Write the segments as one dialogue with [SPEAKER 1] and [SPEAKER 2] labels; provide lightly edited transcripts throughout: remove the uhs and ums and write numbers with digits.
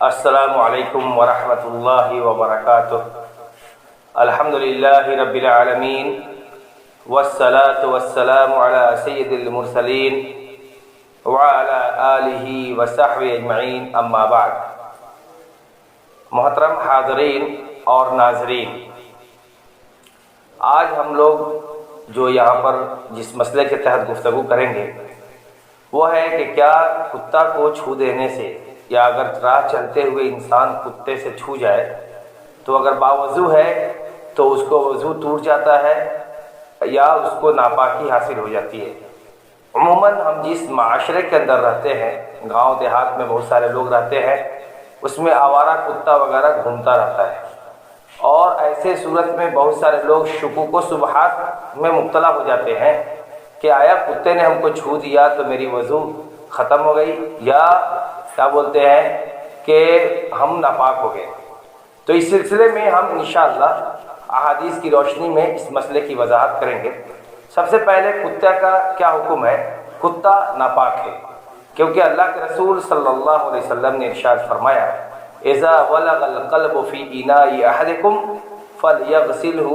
[SPEAKER 1] السلام علیکم ورحمۃ اللہ وبرکاتہ۔ الحمد للہ رب العالمین والصلاة والسلام علی سید المرسلین وعلی آلہ وصحبہ اجمعین، اما بعد۔ محترم حاضرین اور ناظرین، آج ہم لوگ جو یہاں پر جس مسئلے کے تحت گفتگو کریں گے وہ ہے کہ کیا کتا کو چھو دینے سے یا اگر راہ چلتے ہوئے انسان کتے سے چھو جائے تو اگر باوضو ہے تو اس کو وضو ٹوٹ جاتا ہے یا اس کو ناپاکی حاصل ہو جاتی ہے۔ عموماً ہم جس معاشرے کے اندر رہتے ہیں، گاؤں دیہات میں بہت سارے لوگ رہتے ہیں، اس میں آوارہ کتا وغیرہ گھومتا رہتا ہے، اور ایسے صورت میں بہت سارے لوگ شکوک و شبہات میں مبتلا ہو جاتے ہیں کہ آیا کتے نے ہم کو چھو دیا تو میری وضو ختم ہو گئی، یا کیا بولتے ہیں کہ ہم ناپاک ہو گئے۔ تو اس سلسلے میں ہم انشاءاللہ احادیث کی روشنی میں اس مسئلے کی وضاحت کریں گے۔ سب سے پہلے کتے کا کیا حکم ہے؟ کتا ناپاک ہے، کیونکہ اللہ کے رسول صلی اللہ علیہ وسلم نے ارشاد فرمایا اذا ولغ القلب فی اناء احدکم فلیغسلہ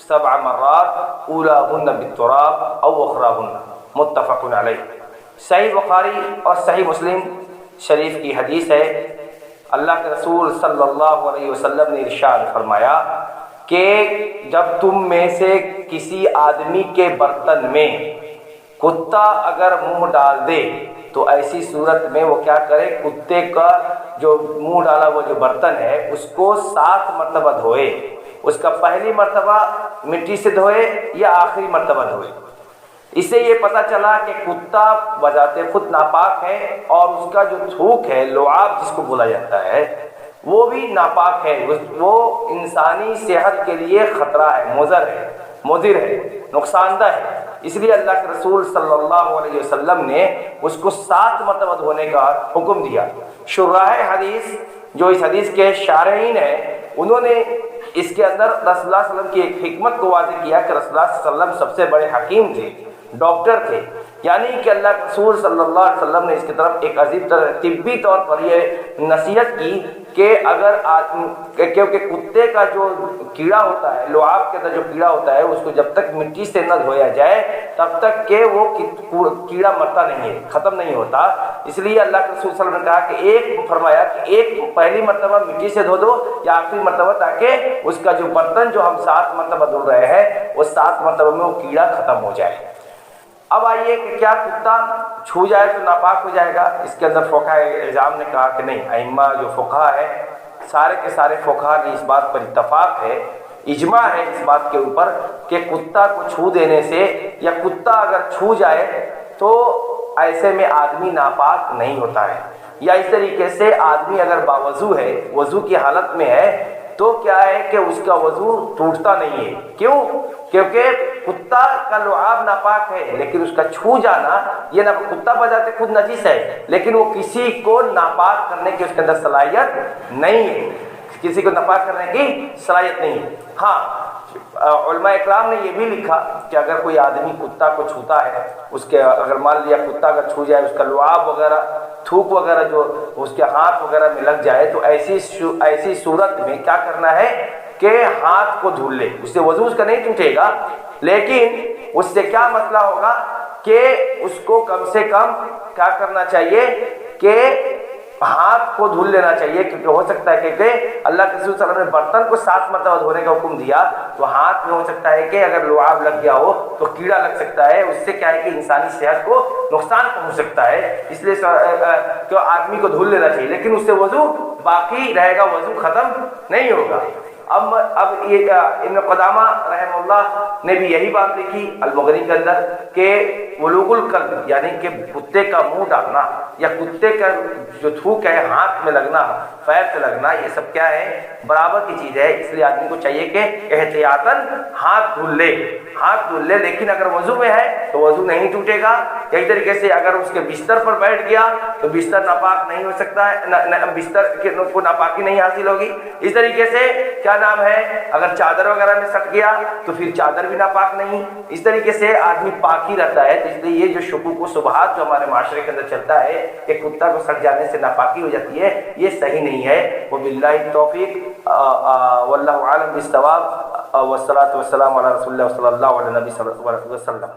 [SPEAKER 1] 7 مرات اولاہن بالتراب او اخراہن، متفق علیہ۔ صحیح بخاری اور صحیح مسلم شریف کی حدیث ہے، اللہ کے رسول صلی اللہ علیہ وسلم نے ارشاد فرمایا کہ جب تم میں سے کسی آدمی کے برتن میں کتا اگر منہ ڈال دے تو ایسی صورت میں وہ کیا کرے، کتے کا جو منہ ڈالا وہ جو برتن ہے اس کو 7 مرتبہ دھوئے۔ اس کا پہلی مرتبہ مٹی سے دھوئے یا آخری مرتبہ دھوئے۔ اس سے یہ پتہ چلا کہ کتا بذات خود ناپاک ہے، اور اس کا جو تھوک ہے، لعاب جس کو بولا جاتا ہے، وہ بھی ناپاک ہے، وہ انسانی صحت کے لیے خطرہ ہے، مضر ہے، نقصان دہ ہے۔ اس لیے اللہ کے رسول صلی اللہ علیہ وسلم نے اس کو 7 مرتبہ دھونے کا حکم دیا۔ شراح حدیث جو اس حدیث کے شارحین ہیں، انہوں نے اس کے اندر رسول اللہ صلی اللہ علیہ وسلم کی ایک حکمت کو واضح کیا کہ رسول اللہ صلی اللہ علیہ وسلم سب سے بڑے حکیم تھے، ڈاکٹر تھے، یعنی کہ اللہ کے رسول صلی اللہ علیہ وسلم نے اس کی طرف ایک عظیم طبی طور پر یہ نصیحت کی کہ اگر کیونکہ کتے کا جو کیڑا ہوتا ہے، لعاب کے اندر جو کیڑا ہوتا ہے، اس کو جب تک مٹی سے نہ دھویا جائے تب تک کہ وہ کیڑا مرتا نہیں ہے، ختم نہیں ہوتا۔ اس لیے اللہ کے رسول صلی اللہ علیہ وسلم نے کہا کہ فرمایا کہ ایک پہلی مرتبہ مٹی سے دھو دو یا آخری مرتبہ، تاکہ اس کا جو برتن جو ہم 7 مرتبہ دھو رہے ہیں وہ 7 مرتبہ میں وہ کیڑا ختم ہو جائے۔ اب آئیے کہ کیا کتا چھو جائے تو ناپاک ہو جائے گا؟ اس کے اندر فقہاء اعظام نے کہا کہ نہیں، ائمہ جو فقہاء ہے، سارے کے سارے فقہاء نے اس بات پر اتفاق ہے، اجماع ہے اس بات کے اوپر کہ کتا کو چھو دینے سے یا کتا اگر چھو جائے تو ایسے میں آدمی ناپاک نہیں ہوتا ہے، یا اس طریقے سے آدمی اگر باوضو ہے، وضو کی حالت میں ہے، تو کیا ہے کہ اس کا وضو ٹوٹتا نہیں ہے۔ کیوں؟ کیونکہ کتا کا لعاب ناپاک ہے، لیکن اس کا چھو جانا، یہ نہ کتا بذات خود نجس ہے، لیکن وہ کسی کو ناپاک کرنے کی اس کے اندر صلاحیت نہیں ہے، کسی کو ناپاک کرنے کی صلاحیت نہیں ہے۔ ہاں، علماء اکرام نے یہ بھی لکھا کہ اگر کوئی آدمی کتا کو چھوتا ہے، اس کے اگر مان لیا کتا اگر چھو جائے، اس کا لعاب وغیرہ، تھوک وغیرہ جو اس کے ہاتھ وغیرہ میں لگ جائے، تو ایسی صورت میں کیا کرنا ہے کہ ہاتھ کو دھل لے۔ اس سے وضو اس کا نہیں ٹوٹے گا، لیکن اس سے کیا مسئلہ ہوگا کہ اس کو کم سے کم کیا کرنا چاہیے کہ ہاتھ کو دھل لینا چاہیے، کیونکہ ہو سکتا ہے کہ اللہ کے رسول صلی اللہ علیہ وسلم نے برتن کو 7 مرتبہ دھونے کا حکم دیا، تو ہاتھ میں ہو سکتا ہے کہ اگر لعاب لگ گیا ہو تو کیڑا لگ سکتا ہے، اس سے کیا ہے کہ انسانی صحت کو نقصان پہنچ سکتا ہے۔ اس لیے کہ آدمی کو دھل لینا چاہیے، لیکن اس سے وضو باقی رہے گا، وضو ختم نہیں ہوگا۔ اب یہ ابن قدامہ رحمہ اللہ نے بھی یہی بات لکھی المغنی کے اندر کہ ولوغ القلب، یعنی کہ کتے کا منہ ڈالنا یا کتے کا جو تھوک ہے ہاتھ میں لگنا، پیر سے لگنا، یہ سب کیا ہے؟ برابر کی چیز ہے۔ اس لیے آدمی کو چاہیے کہ احتیاطاً ہاتھ دھل لے، ہاتھ دھل لے، لیکن اگر وضو میں ہے تو وضو نہیں ٹوٹے گا۔ یہی طریقے سے اگر اس کے بستر پر بیٹھ گیا تو بستر ناپاک نہیں ہو سکتا ہے، بستر کو ناپاکی نہیں حاصل ہوگی۔ اس طریقے سے کیا نام ہے، اگر چادر وغیرہ میں سٹ گیا تو پھر چادر بھی ناپاک نہیں۔ اس طریقے سے آدمی پاک ہی رہتا ہے۔ تو اس لیے یہ جو شکوک و شبہات جو ہمارے معاشرے کے اندر چلتا ہے کہ کتا کو سٹ جانے سے ناپاکی ہو جاتی ہے، یہ صحیح نہیں ہے۔ وباللہ التوفیق، واللہ اعلم بالصواب، والصلاۃ والسلام علی رسول اللہ صلی اللہ علیہ وسلم۔